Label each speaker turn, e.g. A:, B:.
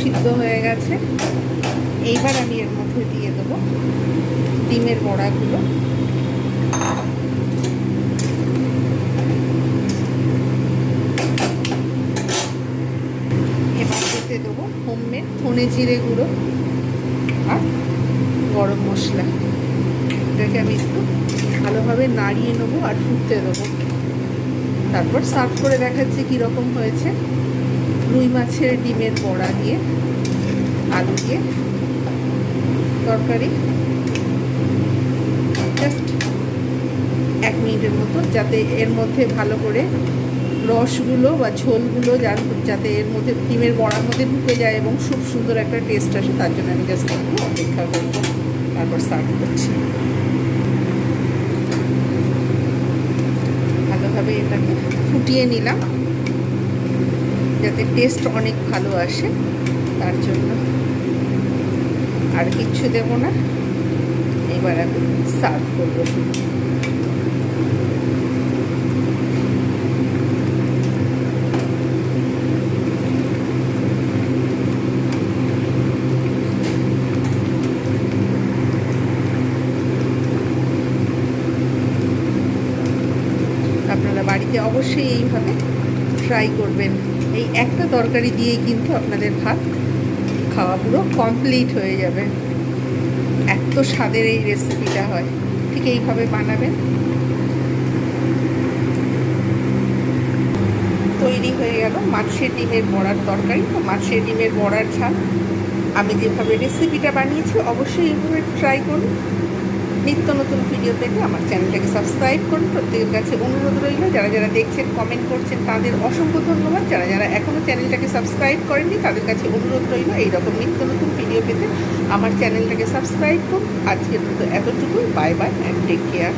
A: সিদ্ধ হয়ে গেছে। এইবার আমি এর মধ্যে দিয়ে দেবো ডিমের বড়াগুলো। এবার দিতে দেবো হোমমেড ধনে জিরে গুঁড়ো আর গরম মশলা। এটাকে আমি একটু ভালোভাবে নাড়িয়ে নেবো আর ফুটতে দেবো। তারপর সার্ভ করে দেখাচ্ছি কীরকম হয়েছে। রুই মাছের ডিমের বড়া দিয়ে আলু দিয়ে তরকারি, জাস্ট 1 মিনিটের মতো, যাতে এর মধ্যে ভালো করে রসগুলো বা ঝোলগুলো যাতে এর মধ্যে ডিমের বড়ার মধ্যে ঢুকে যায় এবং খুব সুন্দর একটা টেস্ট আসে, তার জন্য আমি জাস্ট একটু অপেক্ষা করবো। তারপর সার্ভ করছি। ভালোভাবে এটাকে ফুটিয়ে নিলাম যাতে টেস্ট অনেক ভালো আসে, তার জন্য আর কিচ্ছু দেবো না। এবার আমি সার্ভ করবো। আপনারা বাড়িতে অবশ্যই এইভাবে ট্রাই করবেন। এই একটা তরকারি দিয়েই কিন্তু আপনাদের ভাত খাওয়া পুরো কমপ্লিট হয়ে যাবে। এত স্বাদের এই রেসিপিটা হয়। ঠিক এইভাবে বানাবেন। তৈরি হয়ে গেল মাছের ডিমের বড়ার তরকারি বা মাছের ডিমের বড়ার ঝাল। আমি যেভাবে রেসিপিটা বানিয়েছি অবশ্যই এইভাবে ট্রাই করুন। নিত্য নতুন ভিডিও পেতে আমার চ্যানেলটাকে সাবস্ক্রাইব করুন। প্রত্যেকের কাছে অনুরোধ রইল, যারা যারা দেখছেন কমেন্ট করছেন তাদের অসংখ্য ধন্যবাদ। যারা যারা এখনও চ্যানেলটাকে সাবস্ক্রাইব করেননি তাদের কাছে অনুরোধ রইল এইরকম নিত্য নতুন ভিডিও পেতে আমার চ্যানেলটাকে সাবস্ক্রাইব করুন। আজকের মতো এতটুকুই। Bye bye and take care.